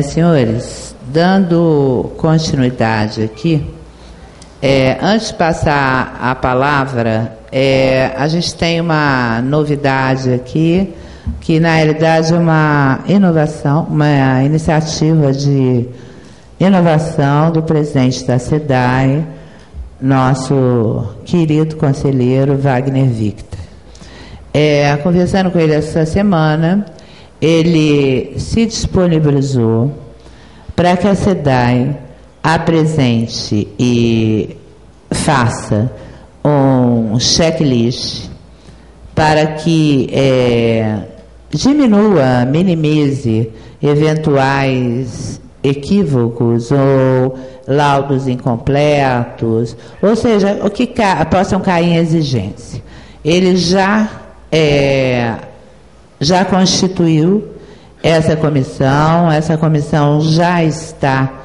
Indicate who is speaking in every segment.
Speaker 1: Senhores, dando continuidade aqui, antes de passar a palavra, a gente tem uma novidade aqui, que na realidade é uma inovação, uma iniciativa de inovação do presidente da SEDAI, nosso querido conselheiro Wagner Victor. Conversando com ele essa semana, ele se disponibilizou para que a SEDAI apresente e faça um checklist para que diminua, minimize eventuais equívocos ou laudos incompletos, ou seja, o que possam cair em exigência. Ele já constituiu essa comissão já está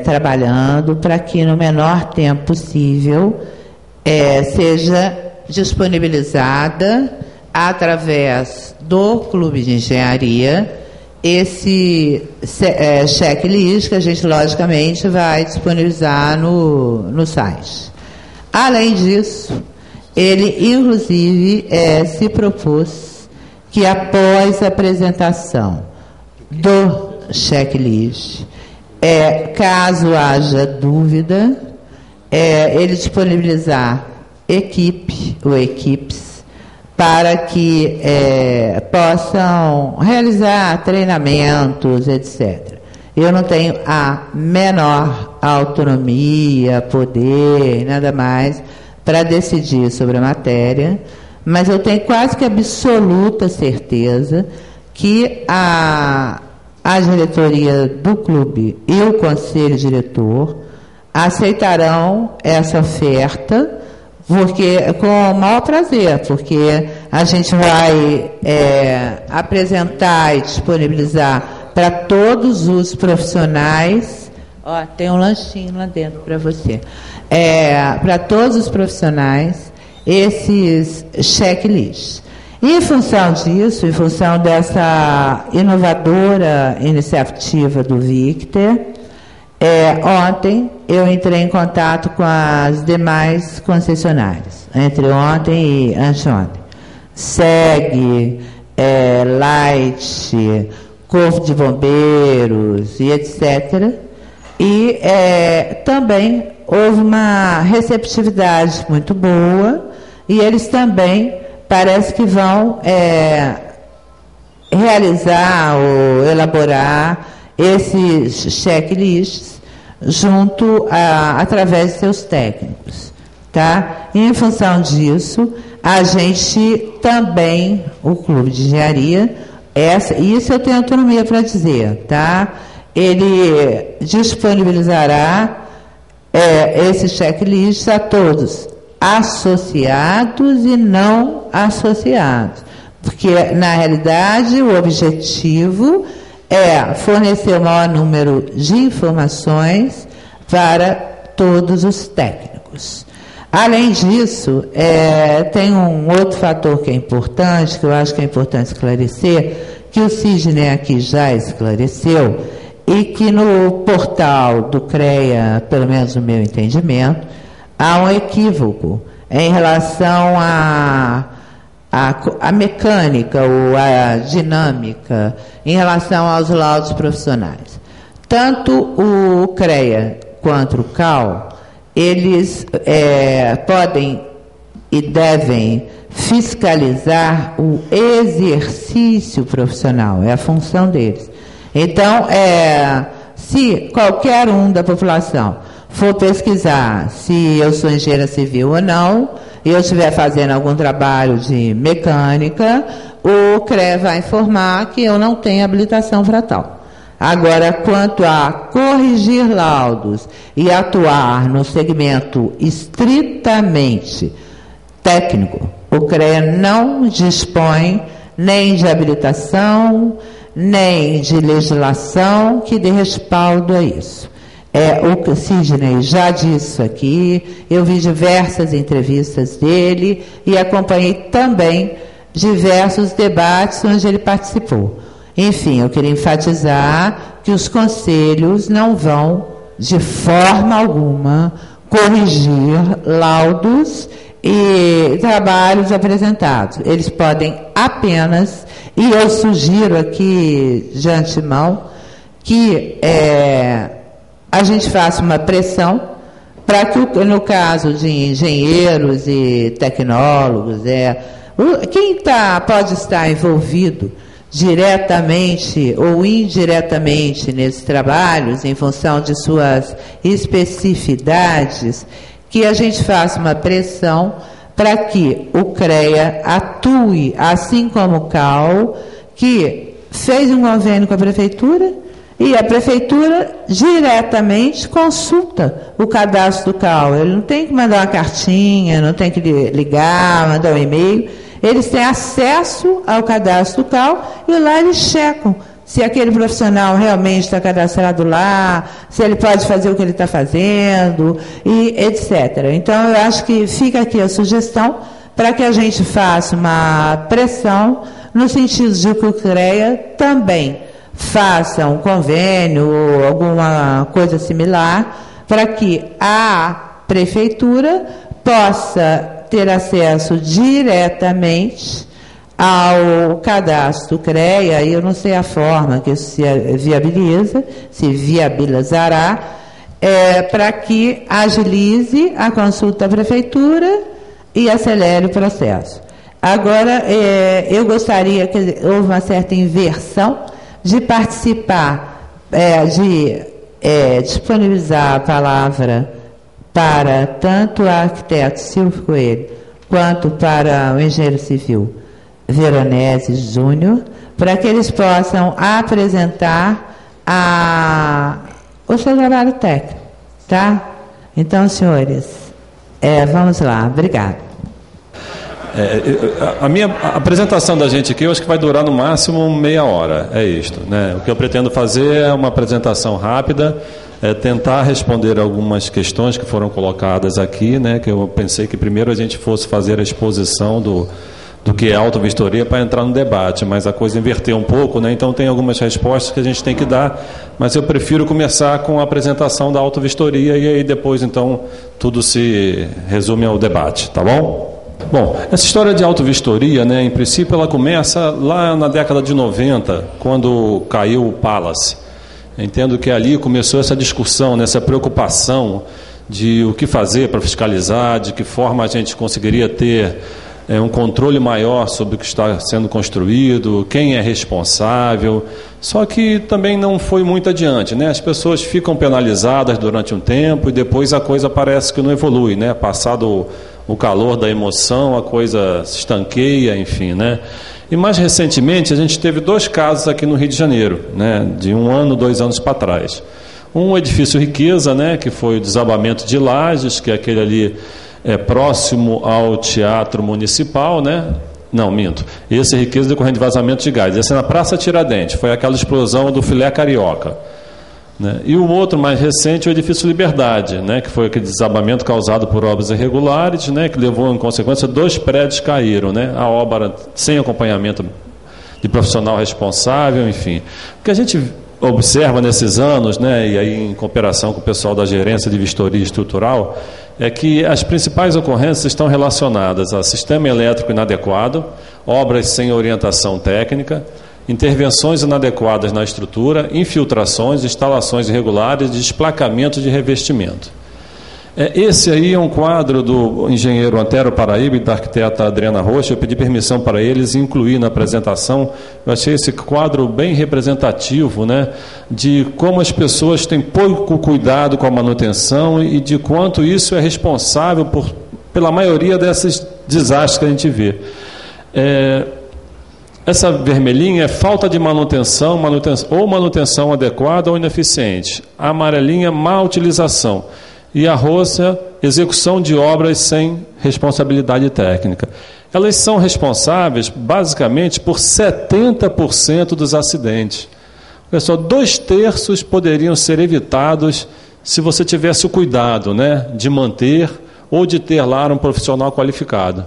Speaker 1: trabalhando para que no menor tempo possível seja disponibilizada através do Clube de Engenharia esse checklist que a gente logicamente vai disponibilizar no site. Além disso, ele inclusive se propôs que após a apresentação do checklist, caso haja dúvida, ele disponibilizar equipe ou equipes para que possam realizar treinamentos, etc. Eu não tenho a menor autonomia, poder, nada mais para decidir sobre a matéria, mas eu tenho quase que absoluta certeza que a diretoria do clube e o conselho diretor aceitarão essa oferta, porque com o maior prazer, porque a gente vai apresentar e disponibilizar para todos os profissionais. Tem um lanchinho lá dentro para você. Para todos os profissionais, esses checklists. E em função disso, em função dessa inovadora iniciativa do Victor, ontem eu entrei em contato com as demais concessionárias, entre ontem e anteontem. SEG, Light, Corpo de Bombeiros e etc. E também houve uma receptividade muito boa e eles também parece que vão realizar ou elaborar esses checklists através de seus técnicos, tá? E em função disso, a gente também, o Clube de Engenharia, isso eu tenho autonomia para dizer, tá? Ele disponibilizará esses checklists a todos, associados e não associados, porque na realidade o objetivo é fornecer o maior número de informações para todos os técnicos. Além disso, tem um outro fator que é importante, que eu acho que é importante esclarecer, que o Sidney aqui já esclareceu, e que no portal do CREA, pelo menos no meu entendimento, há um equívoco em relação à mecânica ou à dinâmica em relação aos laudos profissionais. Tanto o CREA quanto o CAL, eles podem e devem fiscalizar o exercício profissional, é a função deles. Então, se qualquer um da população for pesquisar se eu sou engenheira civil ou não, e eu estiver fazendo algum trabalho de mecânica, o CREA vai informar que eu não tenho habilitação para tal. Agora, quanto a corrigir laudos e atuar no segmento estritamente técnico, o CREA não dispõe nem de habilitação, nem de legislação que dê respaldo a isso. O Sidney já disse aqui, eu vi diversas entrevistas dele e acompanhei também diversos debates onde ele participou. Enfim, eu queria enfatizar que os conselhos não vão, de forma alguma, corrigir laudos e trabalhos apresentados. Eles podem apenas, e eu sugiro aqui de antemão, que a gente faça uma pressão para que, no caso de engenheiros e tecnólogos, quem pode estar envolvido diretamente ou indiretamente nesses trabalhos, em função de suas especificidades, que a gente faça uma pressão para que o CREA atue, assim como o CAL, que fez um convênio com a Prefeitura, e a Prefeitura diretamente consulta o cadastro do CAL. Ele não tem que mandar uma cartinha, não tem que ligar, mandar um e-mail. Eles têm acesso ao cadastro do CAL e lá eles checam se aquele profissional realmente está cadastrado lá, se ele pode fazer o que ele está fazendo, e etc. Então, eu acho que fica aqui a sugestão para que a gente faça uma pressão no sentido de que o CREA também faça um convênio ou alguma coisa similar para que a Prefeitura possa ter acesso diretamente ao cadastro CREA, e eu não sei a forma que isso se viabilizará, para que agilize a consulta à Prefeitura e acelere o processo. Agora, eu gostaria que houve uma certa inversão de participar, disponibilizar a palavra para tanto o arquiteto Silvio Coelho quanto para o engenheiro civil Veronese Júnior, para que eles possam apresentar o seu trabalho técnico, tá? Então, senhores, vamos lá. Obrigada.
Speaker 2: A minha apresentação da gente aqui, eu acho que vai durar no máximo meia hora, é isto, né? O que eu pretendo fazer é uma apresentação rápida, tentar responder algumas questões que foram colocadas aqui, né? Que eu pensei que primeiro a gente fosse fazer a exposição do que é autovistoria para entrar no debate, mas a coisa inverteu um pouco, né? Então tem algumas respostas que a gente tem que dar, mas eu prefiro começar com a apresentação da autovistoria e aí depois, então, tudo se resume ao debate, tá bom? Bom, essa história de autovistoria, né, em princípio, ela começa lá na década de 90, quando caiu o Palace. Entendo que ali começou essa discussão, essa preocupação de o que fazer para fiscalizar, de que forma a gente conseguiria ter um controle maior sobre o que está sendo construído, quem é responsável. Só que também não foi muito adiante, né? As pessoas ficam penalizadas durante um tempo e depois a coisa parece que não evolui, né? Passado o calor da emoção, a coisa se estanqueia, enfim, né? E mais recentemente a gente teve 2 casos aqui no Rio de Janeiro, né? De 1 ano, 2 anos para trás. Um edifício Riqueza, né? Que foi o desabamento de Lajes, que é aquele ali próximo ao Teatro Municipal, né? Não, minto. Esse Riqueza decorrente de vazamento de gás. Esse é na Praça Tiradentes, foi aquela explosão do filé carioca. Né? E o outro mais recente, o edifício Liberdade, né? Que foi aquele desabamento causado por obras irregulares, né? Que levou em consequência 2 prédios caíram, né? A obra sem acompanhamento de profissional responsável, enfim. O que a gente observa nesses anos, né? E aí em cooperação com o pessoal da gerência de vistoria estrutural, é que as principais ocorrências estão relacionadas a sistema elétrico inadequado, obras sem orientação técnica, intervenções inadequadas na estrutura, infiltrações, instalações irregulares, desplacamento de revestimento. Esse aí é um quadro do engenheiro Antero Paraíba e da arquiteta Adriana Rocha. Eu pedi permissão para eles incluir na apresentação. Eu achei esse quadro bem representativo, né, de como as pessoas têm pouco cuidado com a manutenção e de quanto isso é responsável pela maioria desses desastres que a gente vê. Essa vermelhinha é falta de manutenção ou manutenção adequada ou ineficiente. A amarelinha, má utilização. E a roxa, execução de obras sem responsabilidade técnica. Elas são responsáveis, basicamente, por 70% dos acidentes. Olha só, 2/3 poderiam ser evitados se você tivesse o cuidado, né, de manter ou de ter lá um profissional qualificado.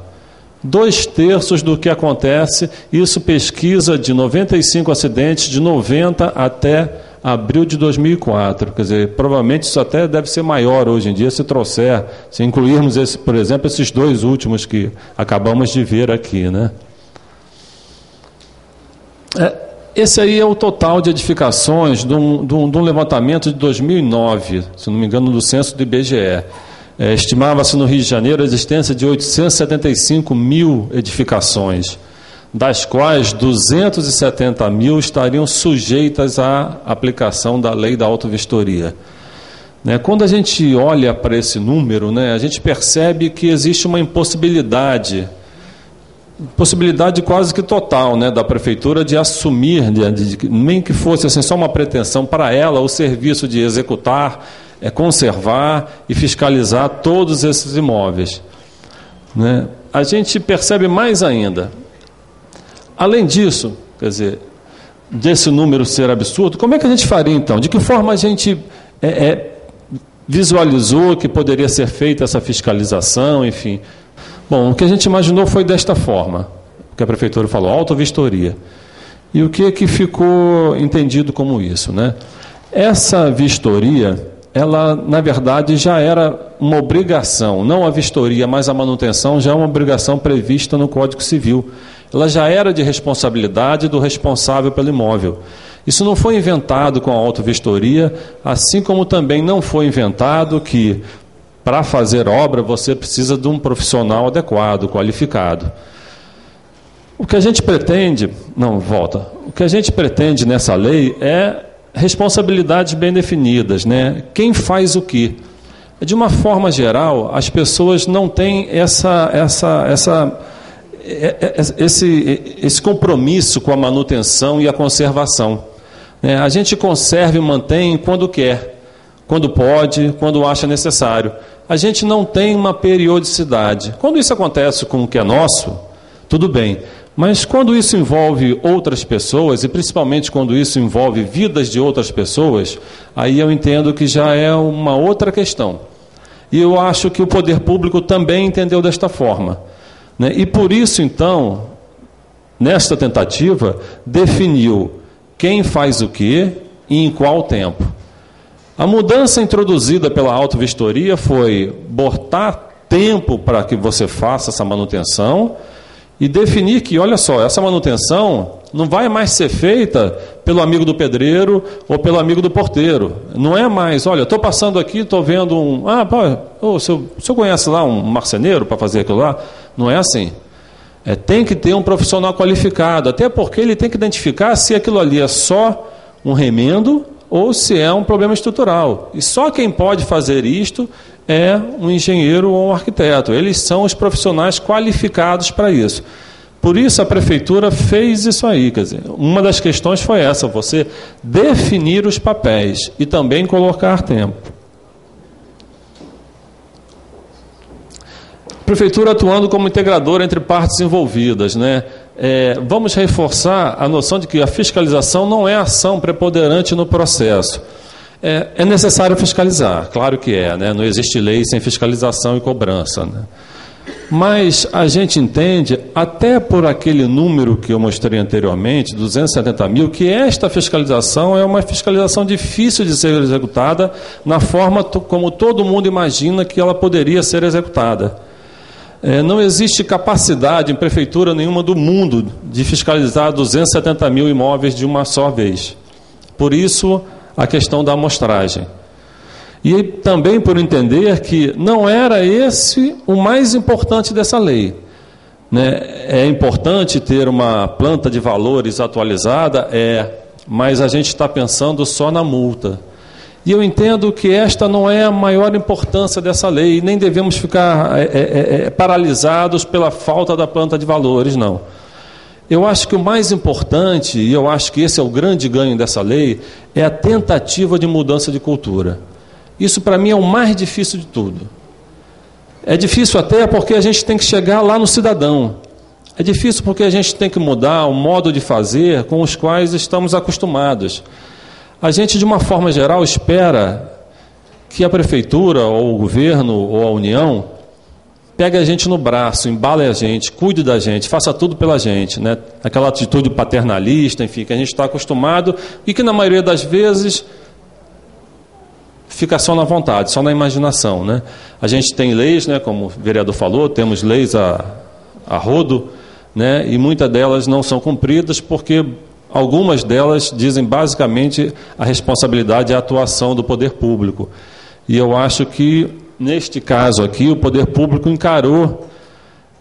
Speaker 2: 2/3 do que acontece, isso pesquisa de 95 acidentes, de 90 até abril de 2004. Quer dizer, provavelmente isso até deve ser maior hoje em dia, se incluirmos, por exemplo, esses 2 últimos que acabamos de ver aqui, né? Esse aí é o total de edificações de um levantamento de 2009, se não me engano, do censo do IBGE. Estimava-se no Rio de Janeiro a existência de 875 mil edificações, das quais 270 mil estariam sujeitas à aplicação da lei da autovistoria. Quando a gente olha para esse número, a gente percebe que existe uma impossibilidade quase que total, da prefeitura de assumir, nem que fosse assim, só uma pretensão para ela, o serviço de executar, conservar e fiscalizar todos esses imóveis. A gente percebe mais ainda. Além disso, quer dizer, desse número ser absurdo, como é que a gente faria então? De que forma a gente visualizou que poderia ser feita essa fiscalização, enfim? Bom, o que a gente imaginou foi desta forma, que a prefeitura falou, autovistoria. E o que ficou entendido como isso, Essa vistoria, ela, na verdade, já era uma obrigação, não a vistoria, mas a manutenção já é uma obrigação prevista no Código Civil. Ela já era de responsabilidade do responsável pelo imóvel. Isso não foi inventado com a autovistoria, assim como também não foi inventado que, para fazer obra, você precisa de um profissional adequado, qualificado. O que a gente pretende... O que a gente pretende nessa lei é responsabilidades bem definidas, Quem faz o quê? De uma forma geral, as pessoas não têm esse compromisso com a manutenção e a conservação. A gente conserva e mantém quando quer, quando pode, quando acha necessário. A gente não tem uma periodicidade. Quando isso acontece com o que é nosso, tudo bem. Mas quando isso envolve outras pessoas, e principalmente quando isso envolve vidas de outras pessoas, aí eu entendo que já é uma outra questão. E eu acho que o poder público também entendeu desta forma. E por isso, então, nesta tentativa, definiu quem faz o quê e em qual tempo. A mudança introduzida pela autovistoria foi botar tempo para que você faça essa manutenção e definir que, olha só, essa manutenção não vai mais ser feita pelo amigo do pedreiro ou pelo amigo do porteiro. Não é mais, olha, estou passando aqui, estou vendo o senhor conhece lá um marceneiro para fazer aquilo lá? Não é assim. Tem que ter um profissional qualificado, até porque ele tem que identificar se aquilo ali é só um remendo ou se é um problema estrutural. E só quem pode fazer isto é um engenheiro ou um arquiteto. Eles são os profissionais qualificados para isso. Por isso a prefeitura fez isso aí. Quer dizer, uma das questões foi essa, você definir os papéis e também colocar tempo. Prefeitura atuando como integradora entre partes envolvidas, vamos reforçar a noção de que a fiscalização não é ação preponderante no processo. É necessário fiscalizar, claro que não existe lei sem fiscalização e cobrança. Mas a gente entende, até por aquele número que eu mostrei anteriormente, 270 mil, que esta fiscalização é uma fiscalização difícil de ser executada na forma como todo mundo imagina que ela poderia ser executada. Não existe capacidade em prefeitura nenhuma do mundo de fiscalizar 270 mil imóveis de uma só vez. Por isso, a questão da amostragem. E também por entender que não era esse o mais importante dessa lei. É importante ter uma planta de valores atualizada, mas a gente está pensando só na multa. E eu entendo que esta não é a maior importância dessa lei, nem devemos ficar paralisados pela falta da planta de valores, não. Eu acho que o mais importante, e eu acho que esse é o grande ganho dessa lei, é a tentativa de mudança de cultura. Isso, para mim, é o mais difícil de tudo. É difícil até porque a gente tem que chegar lá no cidadão. É difícil porque a gente tem que mudar o modo de fazer com os quais estamos acostumados. A gente, de uma forma geral, espera que a prefeitura, ou o governo, ou a União, pegue a gente no braço, embale a gente, cuide da gente, faça tudo pela gente, né? Aquela atitude paternalista, enfim, que a gente está acostumado e que na maioria das vezes fica só na vontade, só na imaginação, né? A gente tem leis, né, como o vereador falou, temos leis a rodo, né, e muitas delas não são cumpridas porque algumas delas dizem basicamente a responsabilidade e a atuação do poder público. E eu acho que, neste caso aqui, o poder público encarou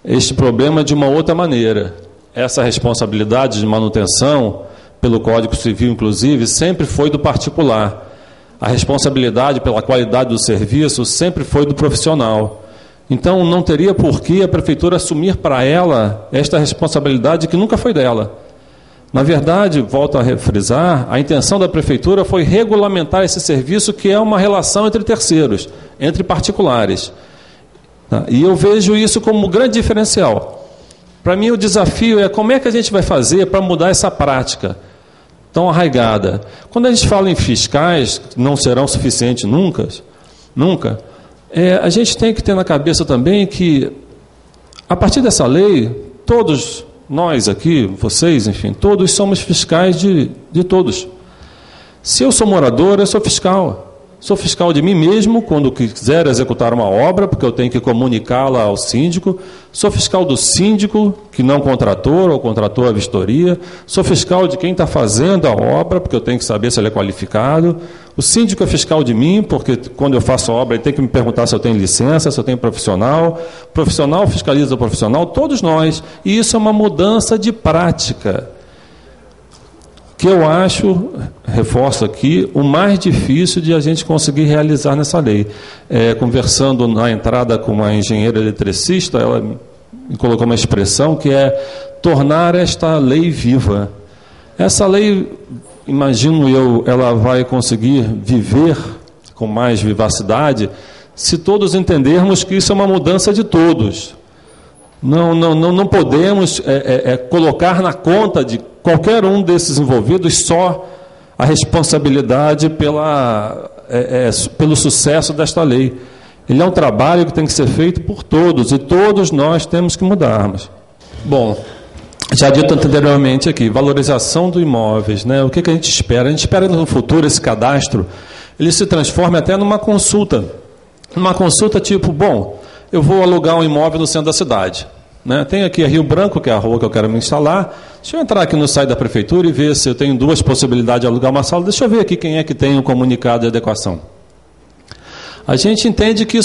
Speaker 2: este problema de uma outra maneira. Essa responsabilidade de manutenção, pelo Código Civil inclusive, sempre foi do particular. A responsabilidade pela qualidade do serviço sempre foi do profissional. Então, não teria por que a prefeitura assumir para ela esta responsabilidade que nunca foi dela. Na verdade, volto a refrisar, a intenção da prefeitura foi regulamentar esse serviço, que é uma relação entre terceiros, entre particulares. E eu vejo isso como um grande diferencial. Para mim, o desafio é como é que a gente vai fazer para mudar essa prática tão arraigada. Quando a gente fala em fiscais, que não serão suficientes nunca, a gente tem que ter na cabeça também que, a partir dessa lei, todos nós aqui, vocês, enfim, todos somos fiscais de todos. Se eu sou morador, eu sou fiscal. Sou fiscal de mim mesmo quando quiser executar uma obra, porque eu tenho que comunicá-la ao síndico. Sou fiscal do síndico, que não contratou ou contratou a vistoria. Sou fiscal de quem está fazendo a obra, porque eu tenho que saber se ele é qualificado. O síndico é fiscal de mim, porque quando eu faço a obra, ele tem que me perguntar se eu tenho licença, se eu tenho profissional. O profissional fiscaliza o profissional, todos nós. E isso é uma mudança de prática, que eu acho, reforço aqui, o mais difícil de a gente conseguir realizar nessa lei. Conversando na entrada com uma engenheira eletricista, ela me colocou uma expressão que é tornar esta lei viva. Essa lei, imagino eu, ela vai conseguir viver com mais vivacidade se todos entendermos que isso é uma mudança de todos. Não podemos colocar na conta de qualquer um desses envolvidos só a responsabilidade pelo sucesso desta lei. Ele é um trabalho que tem que ser feito por todos, e todos nós temos que mudarmos. Bom, já dito anteriormente aqui, valorização dos imóveis, né? O que a gente espera? A gente espera que no futuro esse cadastro ele se transforme até numa consulta. Uma consulta tipo, bom, eu vou alugar um imóvel no centro da cidade, né? Tem aqui a Rio Branco, que é a rua que eu quero me instalar. Deixa eu entrar aqui no site da prefeitura e ver se eu tenho duas possibilidades de alugar uma sala. Deixa eu ver aqui quem é que tem um comunicado de adequação. A gente entende que isso